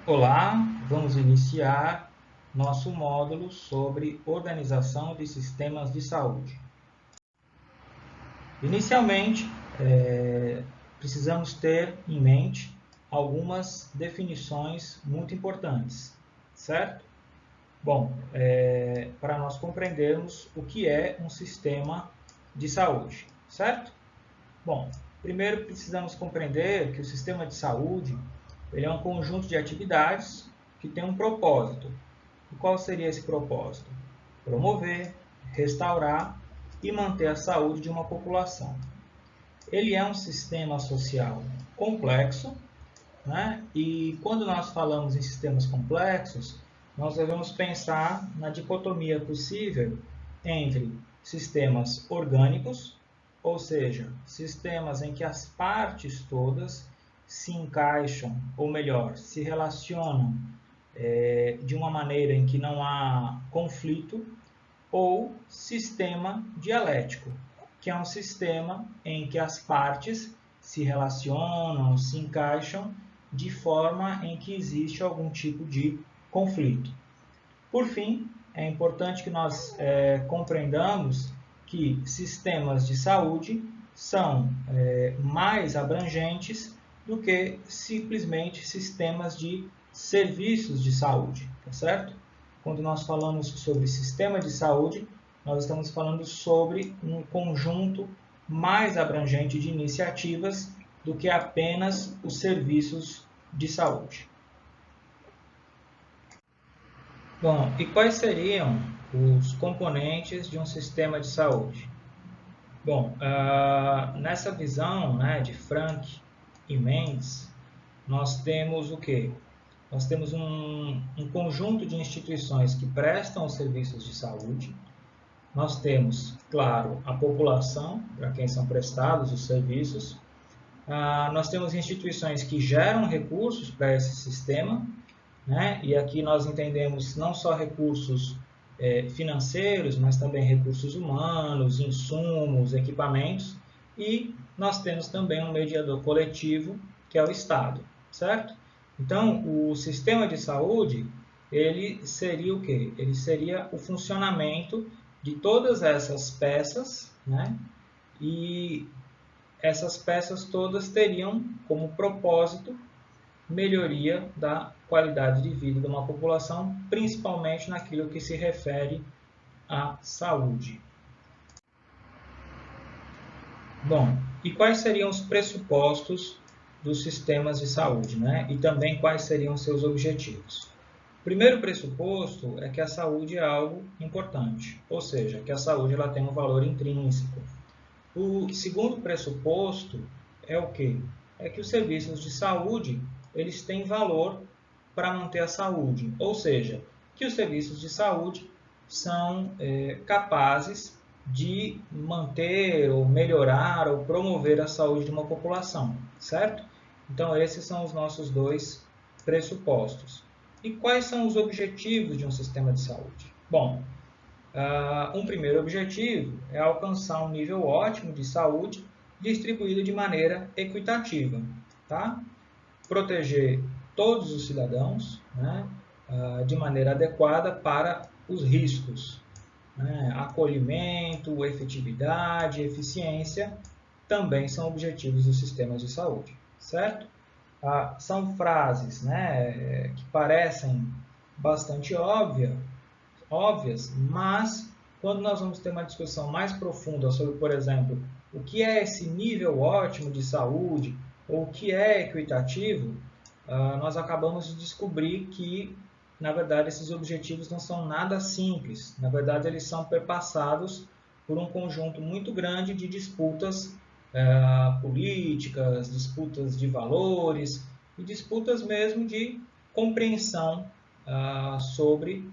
Olá, vamos iniciar nosso módulo sobre organização de sistemas de saúde. Inicialmente, precisamos ter em mente algumas definições muito importantes, certo? Bom, para nós compreendermos o que é um sistema de saúde, certo? Bom, primeiro precisamos compreender que o sistema de saúde ele é um conjunto de atividades que tem um propósito. E qual seria esse propósito? Promover, restaurar e manter a saúde de uma população. Ele é um sistema social complexo, né? E quando nós falamos em sistemas complexos, nós devemos pensar na dicotomia possível entre sistemas orgânicos, ou seja, sistemas em que as partes todas se encaixam, ou melhor, se relacionam de uma maneira em que não há conflito, ou sistema dialético, que é um sistema em que as partes se relacionam, se encaixam de forma em que existe algum tipo de conflito. Por fim, é importante que nós compreendamos que sistemas de saúde são mais abrangentes do que simplesmente sistemas de serviços de saúde, tá certo? Quando nós falamos sobre sistema de saúde, nós estamos falando sobre um conjunto mais abrangente de iniciativas do que apenas os serviços de saúde. Bom, e quais seriam os componentes de um sistema de saúde? Bom, nessa visão, né, de Frank e Mendes, nós temos o quê? Nós temos um conjunto de instituições que prestam os serviços de saúde. Nós temos, claro, a população, para quem são prestados os serviços. Nós temos instituições que geram recursos para esse sistema, né? E aqui nós entendemos não só recursos financeiros, mas também recursos humanos, insumos, equipamentos. E nós temos também um mediador coletivo, que é o Estado, certo? Então, o sistema de saúde, ele seria o quê? Ele seria o funcionamento de todas essas peças, né? E essas peças todas teriam como propósito melhoria da qualidade de vida de uma população, principalmente naquilo que se refere à saúde. Bom, e quais seriam os pressupostos dos sistemas de saúde, né? E também quais seriam seus objetivos? O primeiro pressuposto é que a saúde é algo importante, ou seja, que a saúde ela tem um valor intrínseco. O segundo pressuposto é o quê? É que os serviços de saúde eles têm valor para manter a saúde, ou seja, que os serviços de saúde são capazes de manter ou melhorar ou promover a saúde de uma população, certo? Então, esses são os nossos dois pressupostos. E quais são os objetivos de um sistema de saúde? Bom, um primeiro objetivo é alcançar um nível ótimo de saúde distribuído de maneira equitativa, tá? Proteger todos os cidadãos, né, de maneira adequada para os riscos. Né? Acolhimento, efetividade, eficiência também são objetivos dos sistemas de saúde, certo? São frases, né, que parecem bastante óbvias, mas quando nós vamos ter uma discussão mais profunda sobre, por exemplo, o que é esse nível ótimo de saúde, ou o que é equitativo, nós acabamos de descobrir que, na verdade, esses objetivos não são nada simples. Na verdade, eles são perpassados por um conjunto muito grande de disputas políticas, disputas de valores e disputas mesmo de compreensão sobre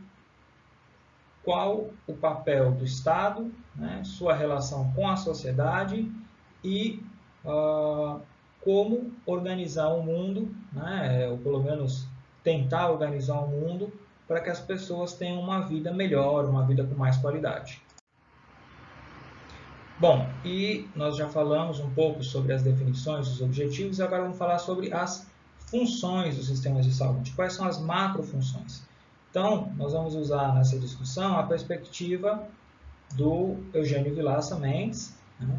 qual o papel do Estado, né, sua relação com a sociedade e como organizar o mundo, né, ou pelo menos tentar organizar o mundo para que as pessoas tenham uma vida melhor, uma vida com mais qualidade. Bom, e nós já falamos um pouco sobre as definições, os objetivos, e agora vamos falar sobre as funções dos sistemas de saúde, quais são as macrofunções. Então, nós vamos usar nessa discussão a perspectiva do Eugênio Vilaça Mendes, né,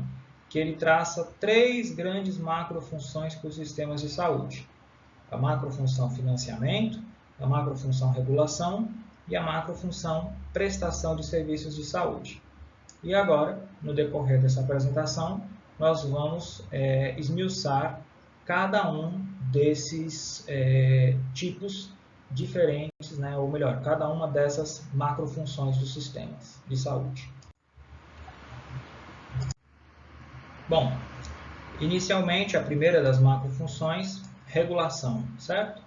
que ele traça 3 grandes macrofunções para os sistemas de saúde. A macrofunção financiamento, a macrofunção regulação e a macrofunção prestação de serviços de saúde. E agora, no decorrer dessa apresentação, nós vamos esmiuçar cada um desses tipos diferentes, né, ou melhor, cada uma dessas macrofunções dos sistemas de saúde. Bom, inicialmente a primeira das macrofunções, regulação, certo?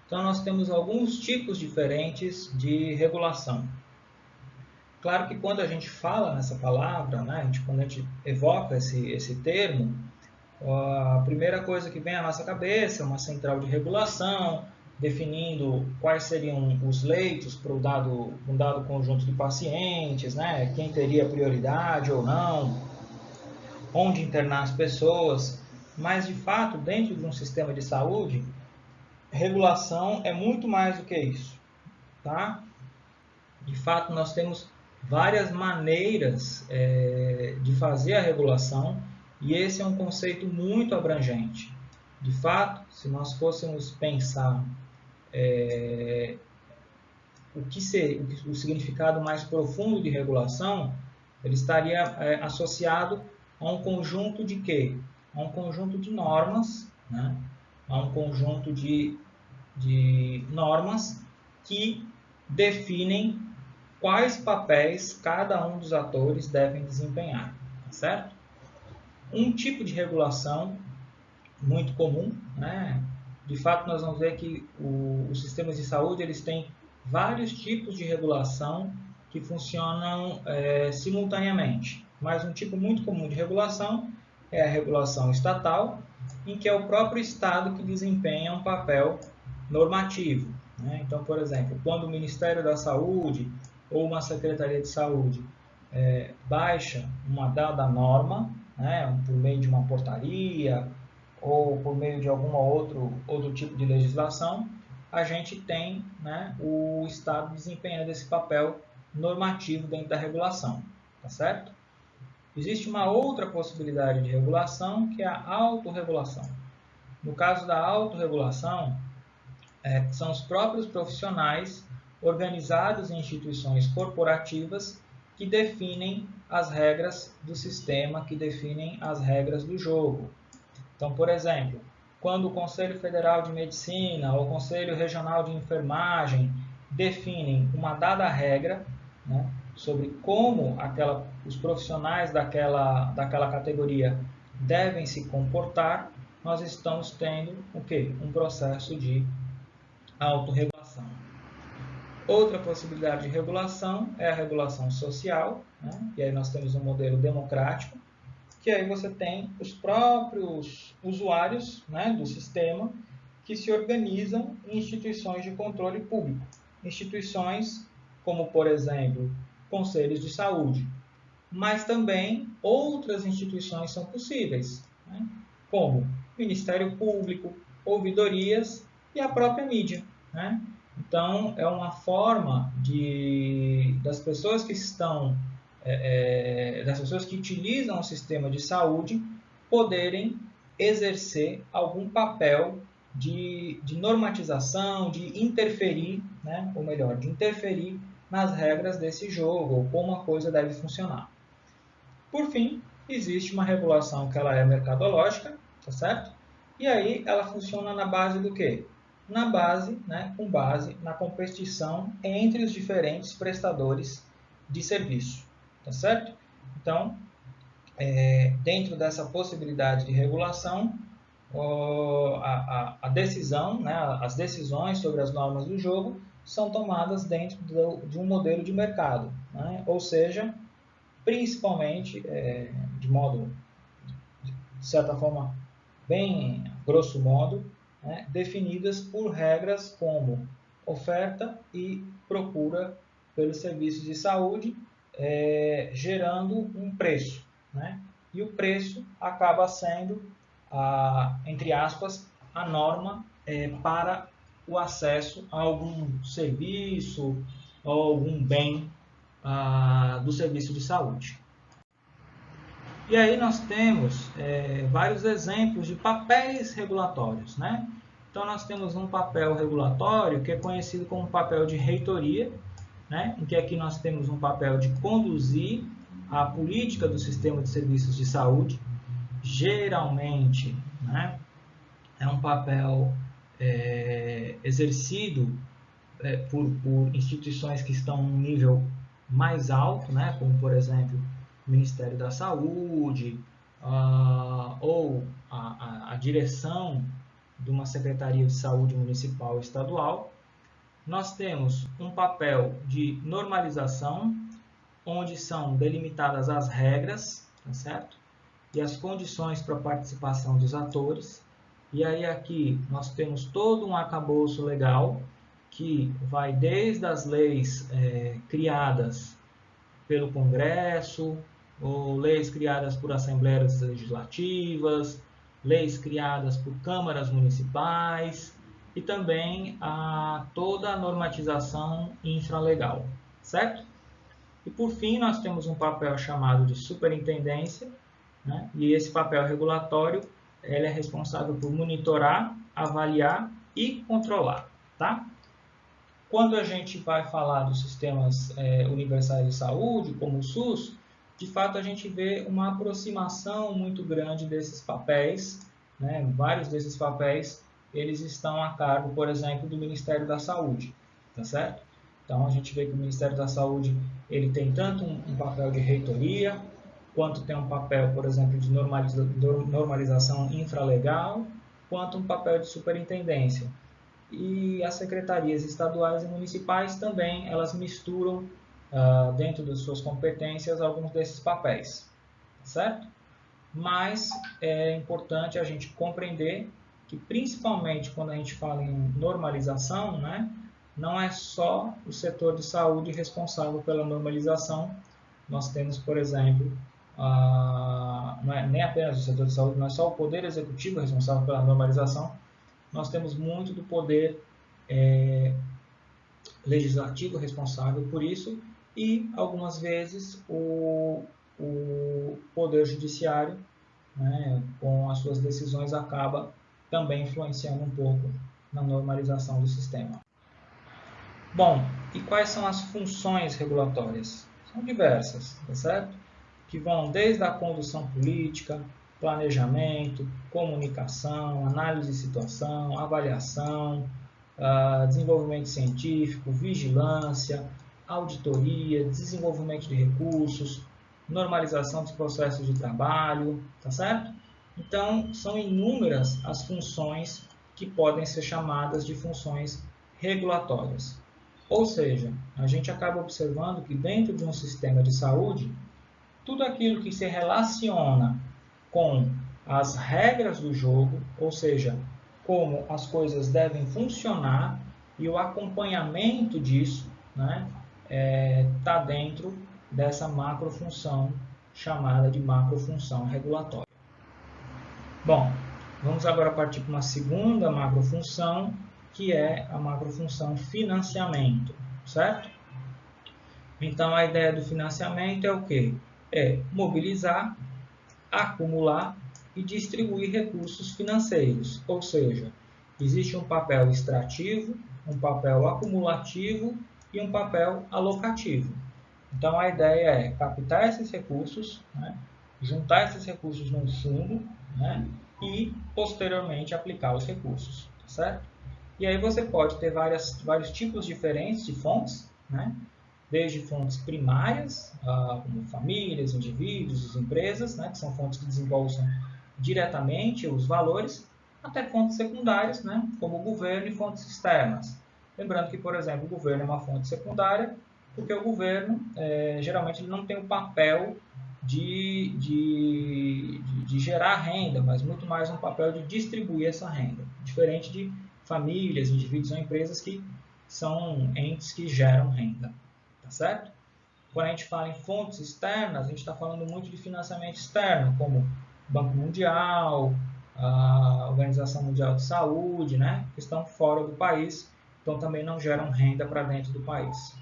Então nós temos alguns tipos diferentes de regulação. Claro que quando a gente fala nessa palavra, né, quando a gente evoca esse termo, a primeira coisa que vem à nossa cabeça é uma central de regulação, definindo quais seriam os leitos para um dado conjunto de pacientes, né, quem teria prioridade ou não, onde internar as pessoas. Mas, de fato, dentro de um sistema de saúde, regulação é muito mais do que isso, tá? De fato, nós temos várias maneiras de fazer a regulação e esse é um conceito muito abrangente. De fato, se nós fôssemos pensar o significado mais profundo de regulação, ele estaria associado a um conjunto de quê? A um conjunto de normas, né? A um conjunto de normas que definem quais papéis cada um dos atores devem desempenhar, certo? Um tipo de regulação muito comum, né? De fato, nós vamos ver que os sistemas de saúde eles têm vários tipos de regulação que funcionam simultaneamente. Mas um tipo muito comum de regulação é a regulação estatal, em que é o próprio Estado que desempenha um papel normativo, né? Então, por exemplo, quando o Ministério da Saúde ou uma Secretaria de Saúde baixa uma dada norma, né, por meio de uma portaria ou por meio de algum outro tipo de legislação, a gente tem, né, o Estado desempenhando esse papel normativo dentro da regulação, tá certo? Existe uma outra possibilidade de regulação, que é a autorregulação. No caso da autorregulação, são os próprios profissionais organizados em instituições corporativas que definem as regras do sistema, que definem as regras do jogo. Então, por exemplo, quando o Conselho Federal de Medicina ou o Conselho Regional de Enfermagem definem uma dada regra, né, sobre como os profissionais daquela categoria devem se comportar, nós estamos tendo o quê? Um processo de autorregulação. Outra possibilidade de regulação é a regulação social, né? E aí nós temos um modelo democrático, que aí você tem os próprios usuários, né, do sistema que se organizam em instituições de controle público. Instituições como, por exemplo, conselhos de saúde. Mas também outras instituições são possíveis, né, como Ministério Público, ouvidorias e a própria mídia, né? Então, é uma forma das pessoas que das pessoas que utilizam o sistema de saúde poderem exercer algum papel de normatização, de interferir, né? Ou melhor, de interferir nas regras desse jogo, ou como a coisa deve funcionar. Por fim, existe uma regulação que ela é mercadológica, tá certo? E aí ela funciona na base do quê? Com base na competição entre os diferentes prestadores de serviço, tá certo? Então, dentro dessa possibilidade de regulação, a decisão, né, as decisões sobre as normas do jogo são tomadas dentro de um modelo de mercado, né? Ou seja, principalmente de modo, de certa forma, bem grosso modo, né, definidas por regras como oferta e procura pelos serviços de saúde, gerando um preço, né? E o preço acaba sendo, entre aspas, a norma para o acesso a algum serviço ou algum bem do serviço de saúde. E aí nós temos vários exemplos de papéis regulatórios, né? Então nós temos um papel regulatório que é conhecido como papel de reitoria, né? Em que aqui nós temos um papel de conduzir a política do sistema de serviços de saúde. Geralmente, né, é um papel exercido por instituições que estão em um nível mais alto, né, como por exemplo o Ministério da Saúde ou a direção de uma Secretaria de Saúde Municipal ou Estadual. Nós temos um papel de normalização, onde são delimitadas as regras, tá certo? E as condições para a participação dos atores. E aí aqui nós temos todo um arcabouço legal que vai desde as leis criadas pelo Congresso, ou leis criadas por assembleias legislativas, leis criadas por câmaras municipais e também toda a normatização infralegal, certo? E por fim nós temos um papel chamado de superintendência, né? E esse papel regulatório ele é responsável por monitorar, avaliar e controlar, tá? Quando a gente vai falar dos sistemas universais de saúde, como o SUS, de fato a gente vê uma aproximação muito grande desses papéis, né? Vários desses papéis eles estão a cargo, por exemplo, do Ministério da Saúde, tá certo? Então a gente vê que o Ministério da Saúde ele tem tanto um papel de reitoria, quanto tem um papel, por exemplo, de normalização infralegal, quanto um papel de superintendência. E as secretarias estaduais e municipais também, elas misturam dentro das suas competências alguns desses papéis, certo? Mas é importante a gente compreender que, principalmente quando a gente fala em normalização, né, não é só o setor de saúde responsável pela normalização. Nós temos, por exemplo, não é nem apenas o setor de saúde, não é só o poder executivo responsável pela normalização, nós temos muito do poder legislativo responsável por isso e, algumas vezes, o poder judiciário, né, com as suas decisões, acaba também influenciando um pouco na normalização do sistema. Bom, e quais são as funções regulatórias? São diversas, tá certo? Que vão desde a condução política, planejamento, comunicação, análise de situação, avaliação, desenvolvimento científico, vigilância, auditoria, desenvolvimento de recursos, normalização dos processos de trabalho, tá certo? Então, são inúmeras as funções que podem ser chamadas de funções regulatórias. Ou seja, a gente acaba observando que dentro de um sistema de saúde, tudo aquilo que se relaciona com as regras do jogo, ou seja, como as coisas devem funcionar e o acompanhamento disso, né, está dentro dessa macrofunção chamada de macrofunção regulatória. Bom, vamos agora partir para uma segunda macrofunção, que é a macrofunção financiamento, certo? Então, a ideia do financiamento é o quê? É mobilizar, acumular e distribuir recursos financeiros, ou seja, existe um papel extrativo, um papel acumulativo e um papel alocativo. Então, a ideia é captar esses recursos, né, juntar esses recursos num fundo, né, e, posteriormente, aplicar os recursos, tá certo? E aí você pode ter vários tipos diferentes de fontes, né, desde fontes primárias, como famílias, indivíduos, empresas, né, que são fontes que desembolsam diretamente os valores, até fontes secundárias, né, como o governo e fontes externas. Lembrando que, por exemplo, o governo é uma fonte secundária, porque o governo, geralmente, ele não tem o papel de gerar renda, mas muito mais um papel de distribuir essa renda, diferente de famílias, indivíduos ou empresas que são entes que geram renda, tá certo? Quando a gente fala em fontes externas, a gente está falando muito de financiamento externo, como Banco Mundial, a Organização Mundial de Saúde, né, que estão fora do país, então também não geram renda para dentro do país.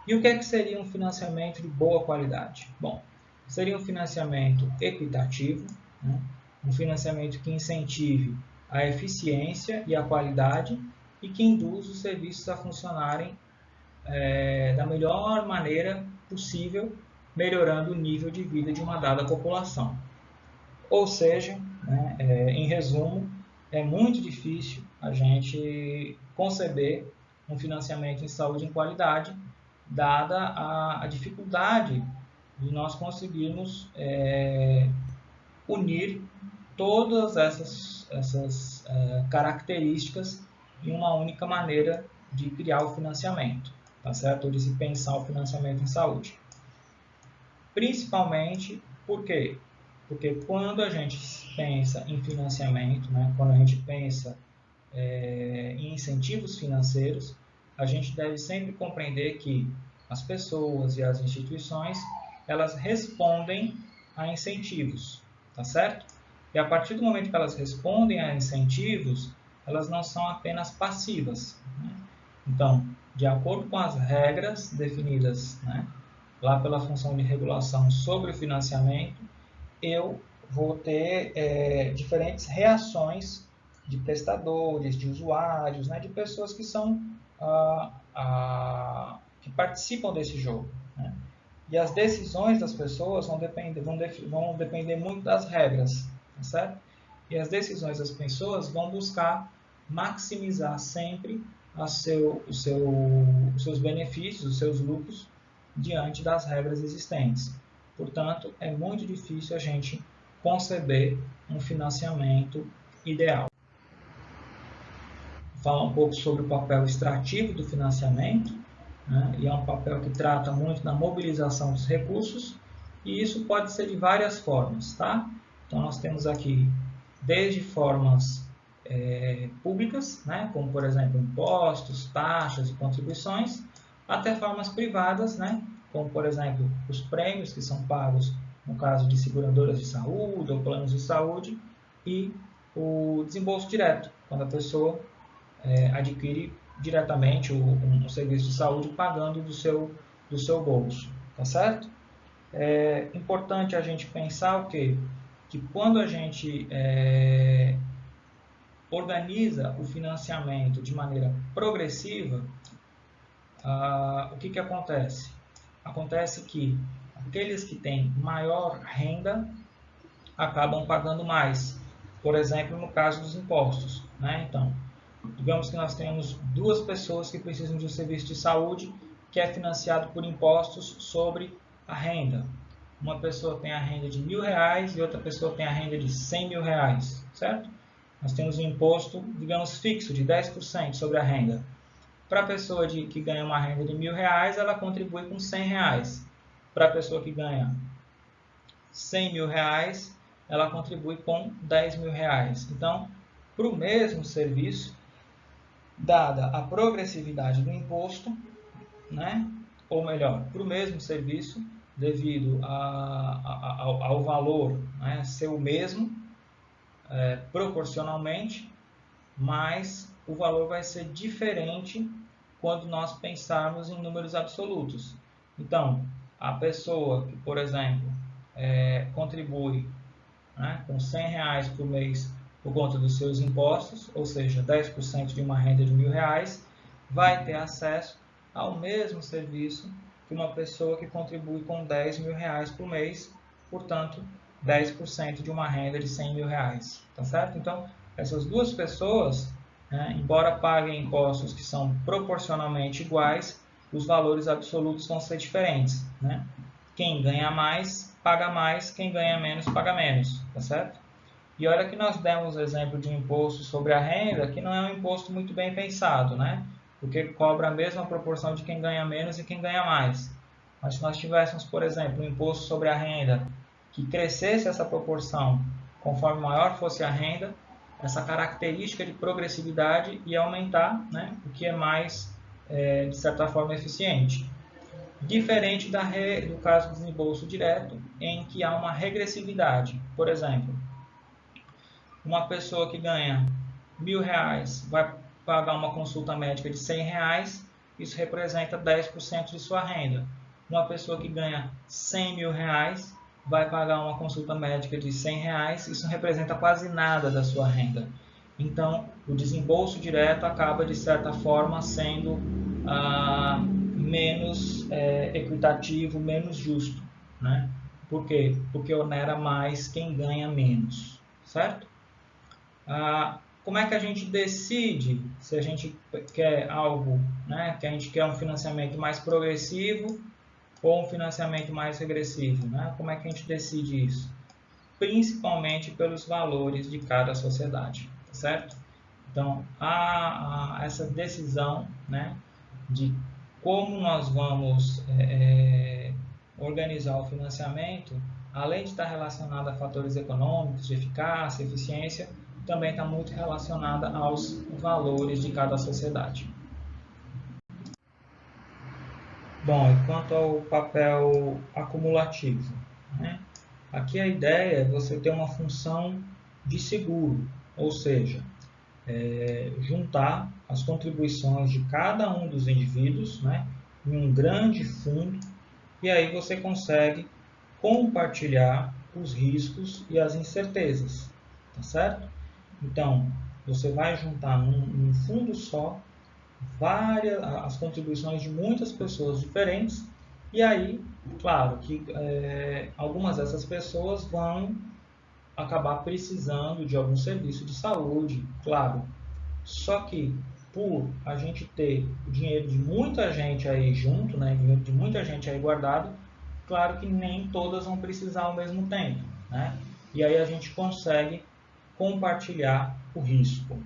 E o que é que seria um financiamento de boa qualidade? Bom, seria um financiamento equitativo, né, um financiamento que incentive a eficiência e a qualidade e que induz os serviços a funcionarem da melhor maneira possível, melhorando o nível de vida de uma dada população. Ou seja, né, em resumo, é muito difícil a gente conceber um financiamento em saúde em qualidade, dada a dificuldade de nós conseguirmos unir todas essas características em uma única maneira de criar o financiamento, tá certo? Ou de se pensar o financiamento em saúde. Principalmente, por quê? Porque quando a gente pensa em financiamento, né, quando a gente pensa em incentivos financeiros, a gente deve sempre compreender que as pessoas e as instituições, elas respondem a incentivos, tá certo? E a partir do momento que elas respondem a incentivos, elas não são apenas passivas, né? Então, de acordo com as regras definidas, né, lá pela função de regulação sobre o financiamento, eu vou ter diferentes reações de prestadores, de usuários, né, de pessoas que são que participam desse jogo, né? E as decisões das pessoas vão depender muito das regras, tá certo? E as decisões das pessoas vão buscar maximizar sempre os seus benefícios, os seus lucros, diante das regras existentes. Portanto, é muito difícil a gente conceber um financiamento ideal. Vou falar um pouco sobre o papel extrativo do financiamento, né? E é um papel que trata muito da mobilização dos recursos, e isso pode ser de várias formas, tá? Então, nós temos aqui desde formas públicas, né? Como, por exemplo, impostos, taxas e contribuições, até formas privadas, né? Como, por exemplo, os prêmios que são pagos no caso de seguradoras de saúde ou planos de saúde, e o desembolso direto, quando a pessoa adquire diretamente um serviço de saúde pagando do seu bolso, tá certo? É importante a gente pensar o quê? Que quando a gente organiza o financiamento de maneira progressiva, o que acontece? Acontece que aqueles que têm maior renda acabam pagando mais. Por exemplo, no caso dos impostos, né? Então, digamos que nós temos duas pessoas que precisam de um serviço de saúde que é financiado por impostos sobre a renda. Uma pessoa tem a renda de R$1.000 e outra pessoa tem a renda de R$100.000, certo? Nós temos um imposto, digamos, fixo de 10% sobre a renda. Para a pessoa que ganha uma renda de R$1.000, ela contribui com R$100. Para a pessoa que ganha R$100.000, ela contribui com R$10.000. Então, para o mesmo serviço, dada a progressividade do imposto, né? Ou melhor, para o mesmo serviço, devido ao valor, né, ser o mesmo proporcionalmente, mas o valor vai ser diferente quando nós pensarmos em números absolutos. Então, a pessoa que, por exemplo, contribui, né, com R$100 por mês por conta dos seus impostos, ou seja, 10% de uma renda de R$1.000, vai ter acesso ao mesmo serviço que uma pessoa que contribui com R$10.000 por mês, portanto, 10% de uma renda de R$100.000, tá certo? Então, essas duas pessoas, né, embora paguem impostos que são proporcionalmente iguais, os valores absolutos vão ser diferentes, né? Quem ganha mais, paga mais, quem ganha menos, paga menos, tá certo? E olha que nós demos o exemplo de imposto sobre a renda, que não é um imposto muito bem pensado, né? Porque cobra a mesma proporção de quem ganha menos e quem ganha mais. Mas se nós tivéssemos, por exemplo, um imposto sobre a renda que crescesse essa proporção conforme maior fosse a renda, essa característica de progressividade ia aumentar, né? O que é mais, de certa forma, eficiente. Diferente do caso do desembolso direto, em que há uma regressividade. Por exemplo, Uma pessoa que ganha R$1.000 vai pagar uma consulta médica de R$100, isso representa 10% de sua renda. Uma pessoa que ganha R$100.000 vai pagar uma consulta médica de R$100, isso não representa quase nada da sua renda. Então, o desembolso direto acaba, de certa forma, sendo menos equitativo, menos justo, né? Por quê? Porque onera mais quem ganha menos, certo? Como é que a gente decide se a gente quer algo, né? Que a gente quer um financiamento mais progressivo ou um financiamento mais regressivo, né? Como é que a gente decide isso? Principalmente pelos valores de cada sociedade, certo? Então, há essa decisão, né, de como nós vamos organizar o financiamento, além de estar relacionada a fatores econômicos, de eficácia, eficiência, também está muito relacionada aos valores de cada sociedade. Bom, e quanto ao papel acumulativo, né? Aqui a ideia é você ter uma função de seguro, ou seja, juntar as contribuições de cada um dos indivíduos, né, em um grande fundo, e aí você consegue compartilhar os riscos e as incertezas, tá certo? Então, você vai juntar num fundo só as contribuições de muitas pessoas diferentes, e aí, claro, que algumas dessas pessoas vão acabar precisando de algum serviço de saúde, claro. Só que por a gente ter o dinheiro de muita gente aí junto, né, dinheiro de muita gente aí guardado, claro que nem todas vão precisar ao mesmo tempo, né? E aí a gente consegue compartilhar o risco.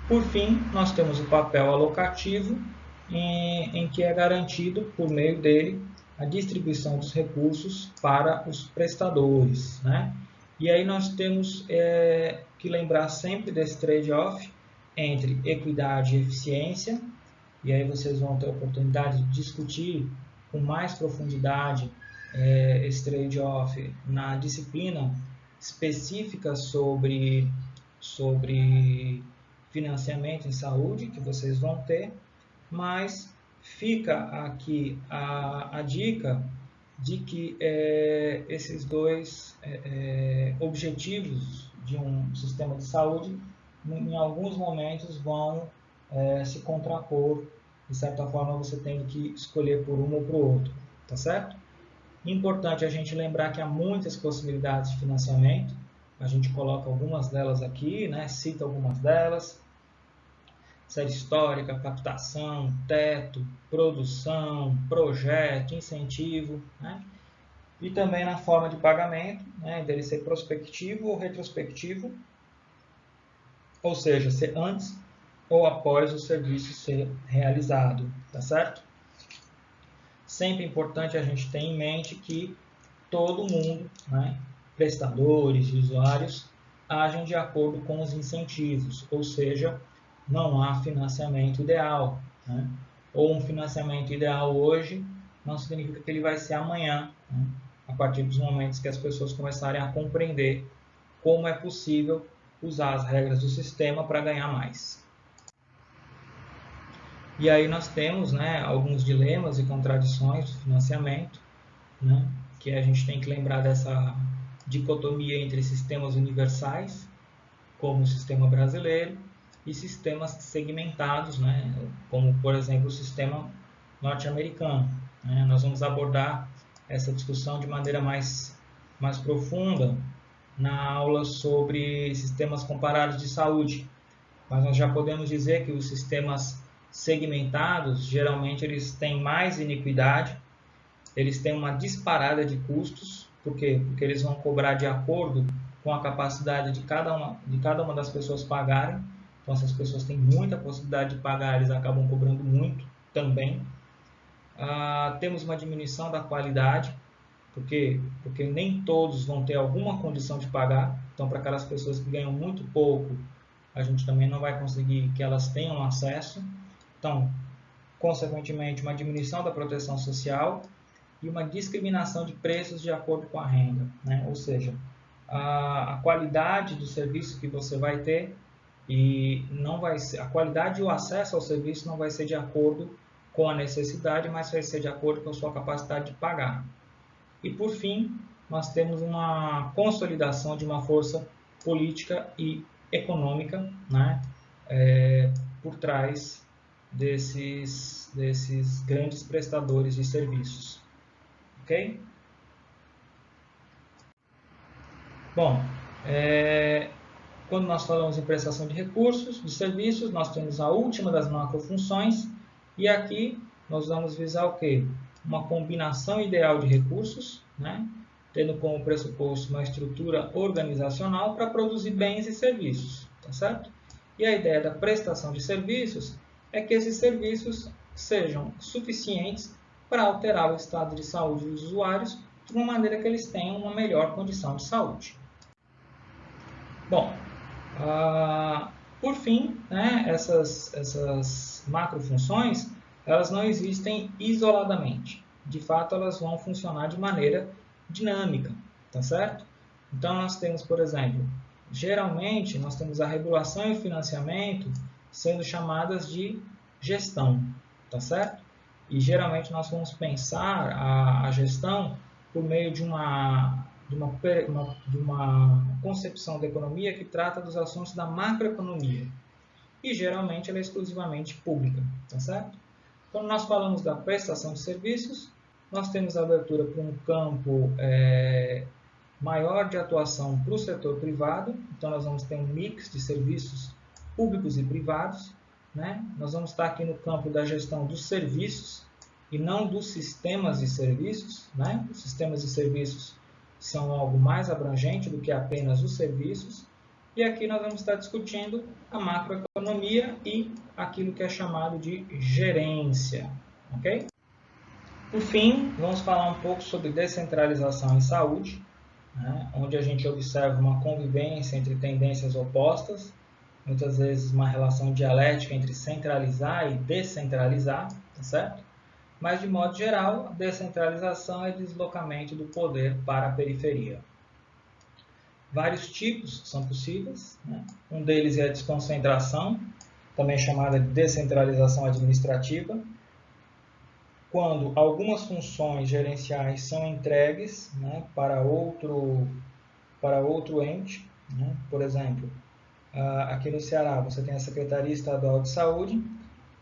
Por fim, nós temos o papel alocativo, em que é garantido, por meio dele, a distribuição dos recursos para os prestadores, né? E aí nós temos que lembrar sempre desse trade-off entre equidade e eficiência, e aí vocês vão ter a oportunidade de discutir com mais profundidade esse trade-off na disciplina específica sobre financiamento em saúde, que vocês vão ter, mas fica aqui a dica de que esses dois objetivos de um sistema de saúde, em alguns momentos, vão se contrapor. De certa forma, você tem que escolher por um ou por outro, tá certo? Importante a gente lembrar que há muitas possibilidades de financiamento. A gente coloca algumas delas aqui, né? Cita algumas delas. Série histórica, captação, teto, produção, projeto, incentivo, né? E também na forma de pagamento, né? Dele ser prospectivo ou retrospectivo, ou seja, ser antes ou após o serviço ser realizado, tá certo? Sempre importante a gente ter em mente que todo mundo, né, prestadores e usuários, agem de acordo com os incentivos, ou seja, não há financiamento ideal, né? Ou um financiamento ideal hoje não significa que ele vai ser amanhã, né? A partir dos momentos que as pessoas começarem a compreender como é possível usar as regras do sistema para ganhar mais. E aí nós temos, né, alguns dilemas e contradições do financiamento, né, que a gente tem que lembrar dessa dicotomia entre sistemas universais, como o sistema brasileiro, e sistemas segmentados, né, como, por exemplo, o sistema norte-americano, né? Nós vamos abordar essa discussão de maneira mais profunda na aula sobre sistemas comparados de saúde, mas nós já podemos dizer que os sistemas segmentados, geralmente eles têm mais iniquidade, eles têm uma disparada de custos. Por quê? Porque eles vão cobrar de acordo com a capacidade de cada uma das pessoas pagarem. Então, se as pessoas têm muita possibilidade de pagar, eles acabam cobrando muito também. Temos uma diminuição da qualidade, porque nem todos vão ter alguma condição de pagar. Então, para aquelas pessoas que ganham muito pouco, a gente também não vai conseguir que elas tenham acesso. Então, consequentemente, uma diminuição da proteção social e uma discriminação de preços de acordo com a renda, né? Ou seja, a qualidade do serviço que você vai ter, e não vai ser, a qualidade e o acesso ao serviço não vai ser de acordo com a necessidade, mas vai ser de acordo com a sua capacidade de pagar. E por fim, nós temos uma consolidação de uma força política e econômica, né, por trás desses grandes prestadores de serviços. Ok? Bom, quando nós falamos em prestação de recursos, de serviços, nós temos a última das macrofunções, e aqui nós vamos visar o quê? Uma combinação ideal de recursos, né? Tendo como pressuposto uma estrutura organizacional para produzir bens e serviços, tá certo? E a ideia da prestação de serviços é que esses serviços sejam suficientes para alterar o estado de saúde dos usuários de uma maneira que eles tenham uma melhor condição de saúde. Bom, por fim, né, essas macrofunções, elas não existem isoladamente. De fato, elas vão funcionar de maneira dinâmica, tá certo? Então, nós temos, por exemplo, geralmente, nós temos a regulação e o financiamento sendo chamadas de gestão, tá certo? E, geralmente, nós vamos pensar a gestão por meio de uma concepção da economia que trata dos assuntos da macroeconomia. E, geralmente, ela é exclusivamente pública, tá certo? Quando nós falamos da prestação de serviços, nós temos a abertura para um campo maior de atuação para o setor privado. Então, nós vamos ter um mix de serviços públicos e privados, né? Nós vamos estar aqui no campo da gestão dos serviços e não dos sistemas de serviços, né? Os sistemas de serviços são algo mais abrangente do que apenas os serviços. E aqui nós vamos estar discutindo a macroeconomia e aquilo que é chamado de gerência, ok? Por fim, vamos falar um pouco sobre descentralização em saúde, né, onde a gente observa uma convivência entre tendências opostas, muitas vezes uma relação dialética entre centralizar e descentralizar, tá certo? Mas, de modo geral, a descentralização é deslocamento do poder para a periferia. Vários tipos são possíveis, né? Um deles é a desconcentração, também chamada de descentralização administrativa, quando algumas funções gerenciais são entregues, né, para outro ente, né? Por exemplo, aqui no Ceará você tem a Secretaria Estadual de Saúde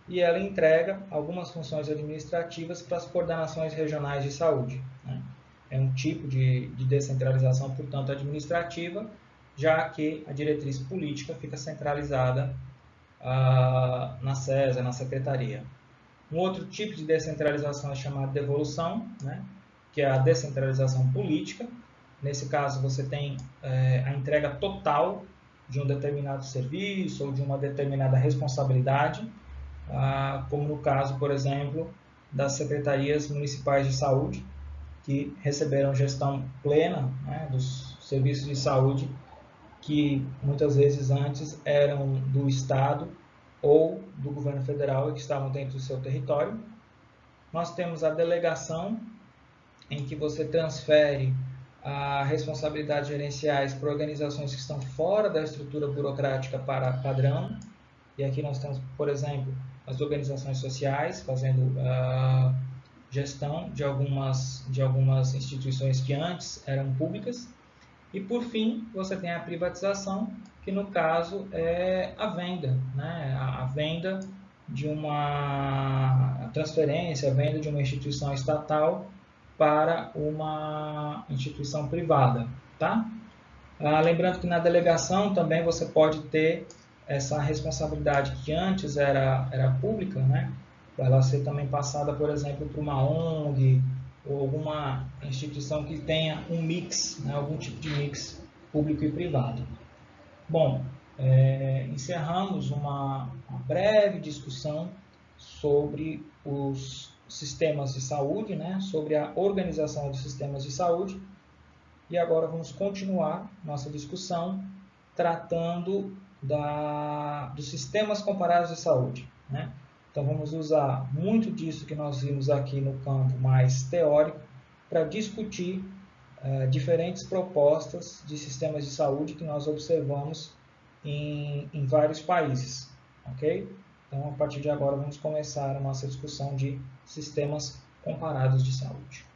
e ela entrega algumas funções administrativas para as coordenações regionais de saúde, né? É um tipo de descentralização, portanto, administrativa, já que a diretriz política fica centralizada na CESA, na Secretaria. Um outro tipo de descentralização é chamado de devolução, né, que é a descentralização política. Nesse caso, você tem a entrega total de um determinado serviço ou de uma determinada responsabilidade, como no caso, por exemplo, das secretarias municipais de saúde, que receberam gestão plena, né, dos serviços de saúde que muitas vezes antes eram do Estado ou do governo federal e que estavam dentro do seu território. Nós temos a delegação, em que você transfere a responsabilidades gerenciais para organizações que estão fora da estrutura burocrática para padrão. E aqui nós temos, por exemplo, as organizações sociais fazendo gestão de algumas instituições que antes eram públicas. E, por fim, você tem a privatização, que no caso é a venda, né? A venda de uma transferência, a venda de uma instituição estatal para uma instituição privada, tá? Lembrando que na delegação também você pode ter essa responsabilidade que antes era pública, né? Ela ser também passada, por exemplo, para uma ONG ou alguma instituição que tenha um mix, né? Algum tipo de mix público e privado. Bom, encerramos uma breve discussão sobre os sistemas de saúde, né? Sobre a organização dos sistemas de saúde. E agora vamos continuar nossa discussão tratando dos sistemas comparados de saúde, né? Então, vamos usar muito disso que nós vimos aqui no campo mais teórico para discutir diferentes propostas de sistemas de saúde que nós observamos em vários países, ok? Então, a partir de agora, vamos começar a nossa discussão de sistemas comparados de saúde.